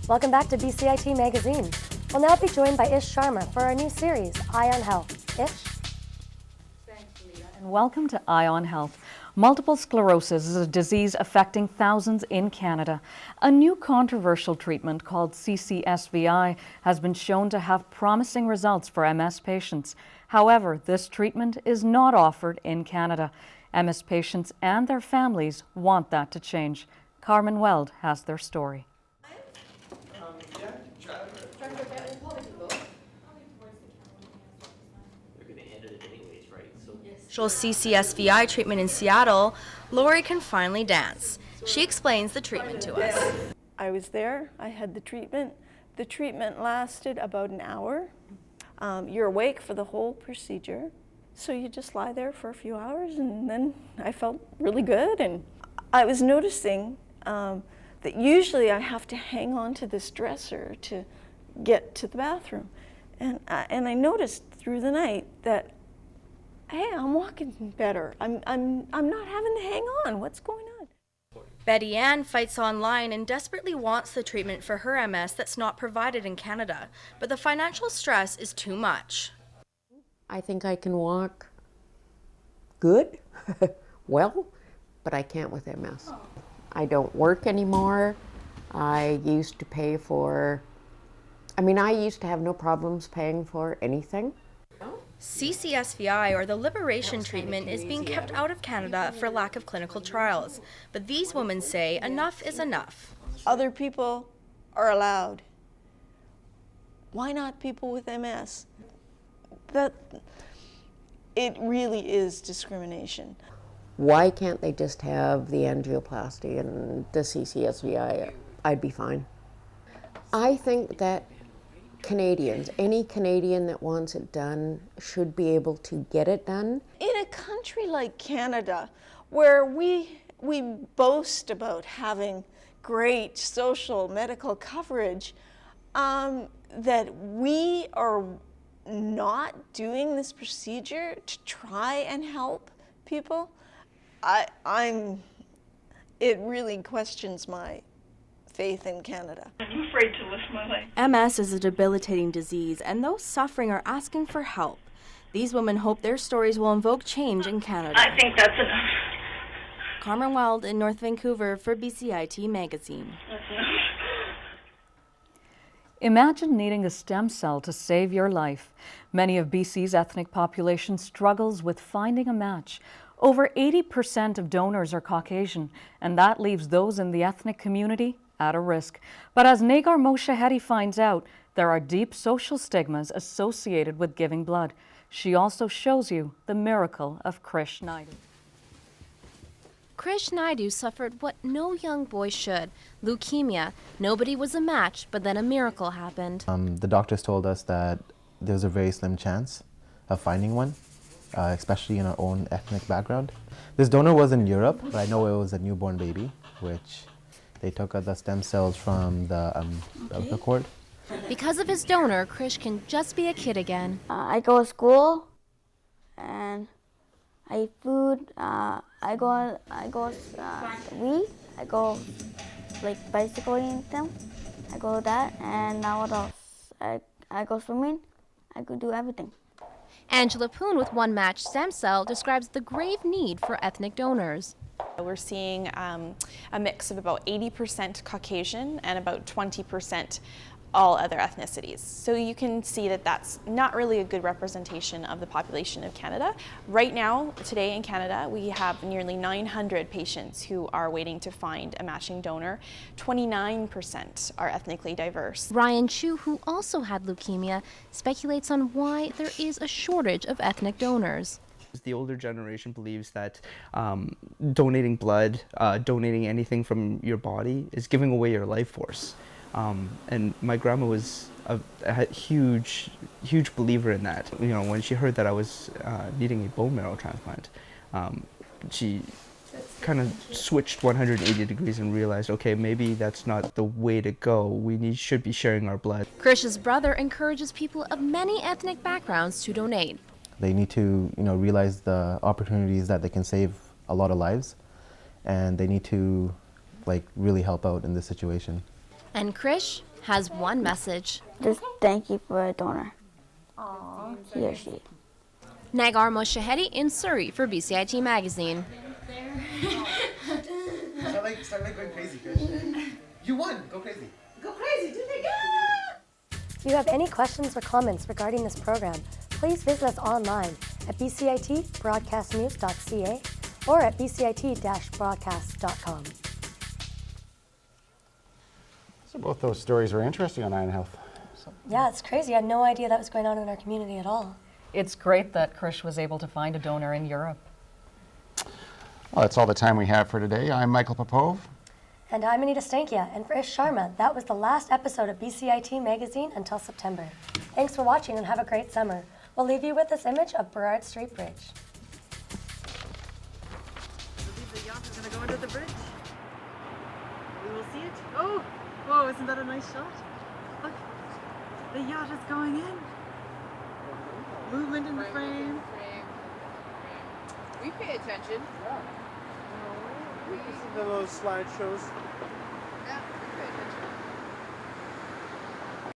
Welcome back to BCIT Magazine. We'll now be joined by Ish Sharma for our new series, Eye on Health. Ish? Thanks, Leah. And welcome to Eye on Health. Multiple sclerosis is a disease affecting thousands in Canada. A new controversial treatment called CCSVI has been shown to have promising results for MS patients. However, this treatment is not offered in Canada. MS patients and their families want that to change. Carmen Weld has their story. CCSVI treatment in Seattle, Lori can finally dance. She explains the treatment to us. I was there, I had the treatment. The treatment lasted about an hour. You're awake for the whole procedure. So you just lie there for a few hours, and then I felt really good. And I was noticing that usually I have to hang on to this dresser to get to the bathroom. And I noticed through the night that, hey, I'm walking better. I'm not having to hang on. What's going on? Betty Ann fights online and desperately wants the treatment for her MS that's not provided in Canada, but the financial stress is too much. I think I can walk good, well, but I can't with MS. I don't work anymore. I used to pay for, I used to have no problems paying for anything. CCSVI, or the Liberation treatment, is being kept out of Canada for lack of clinical trials. But these women say enough is enough. Other people are allowed. Why not people with MS? It really is discrimination. Why can't they just have the angioplasty and the CCSVI? I'd be fine. I think that Canadians, any Canadian that wants it done should be able to get it done. In a country like Canada, where we boast about having great social medical coverage, that we are not doing this procedure to try and help people, it really questions my faith in Canada. I'm afraid to live my life. MS is a debilitating disease, and those suffering are asking for help. These women hope their stories will invoke change in Canada. I think that's enough. Carmen Weld in North Vancouver for BCIT Magazine. That's enough. Imagine needing a stem cell to save your life. Many of BC's ethnic population struggles with finding a match. Over 80% of donors are Caucasian, and that leaves those in the ethnic community at a risk. But as Nagar Moshahedi finds out, there are deep social stigmas associated with giving blood. She also shows you the miracle of Krish Naidu. Krish Naidu suffered what no young boy should, leukemia. Nobody was a match, but then a miracle happened. The doctors told us that there's a very slim chance of finding one, especially in our own ethnic background. This donor was in Europe, but I know it was a newborn baby, which they took the stem cells from the umbilical cord. Because of his donor, Krish can just be a kid again. I go to school and I eat food. I go like bicycling them. I go that, and now what else? I go swimming. I could do everything. Angela Poon with One Match Stem Cell describes the grave need for ethnic donors. We're seeing a mix of about 80% Caucasian and about 20% all other ethnicities. So you can see that that's not really a good representation of the population of Canada. Right now, today in Canada, we have nearly 900 patients who are waiting to find a matching donor. 29% are ethnically diverse. Ryan Chu, who also had leukemia, speculates on why there is a shortage of ethnic donors. The older generation believes that donating blood, donating anything from your body is giving away your life force. And my grandma was a huge believer in that. You know, when she heard that I was needing a bone marrow transplant, she kind of switched 180 degrees and realized, okay, maybe that's not the way to go. We should be sharing our blood. Krish's brother encourages people of many ethnic backgrounds to donate. They need to, realize the opportunities that they can save a lot of lives, and they need to, really help out in this situation. And Krish has one message. Just thank you for a donor. Aww. He or she. Nagar Moshahedi in Surrey for BCIT Magazine. Start like going crazy, Chris. You won! Go crazy. Go crazy, do they go? If you have any questions or comments regarding this program, please visit us online at bcitbroadcastnews.ca or at bcit-broadcast.com. So both those stories were interesting on Eye on Health. Yeah, it's crazy. I had no idea that was going on in our community at all. It's great that Krish was able to find a donor in Europe. Well, that's all the time we have for today. I'm Michael Popov. And I'm Anita Stankia, and for Ish Sharma, that was the last episode of BCIT Magazine until September. Thanks for watching and have a great summer. We'll leave you with this image of Burrard Street Bridge. I believe the yacht is going to go under the bridge. We will see it. Oh, whoa, isn't that a nice shot? Look, the yacht is going in. Movement in the frame. We pay attention. We listen to those slideshows.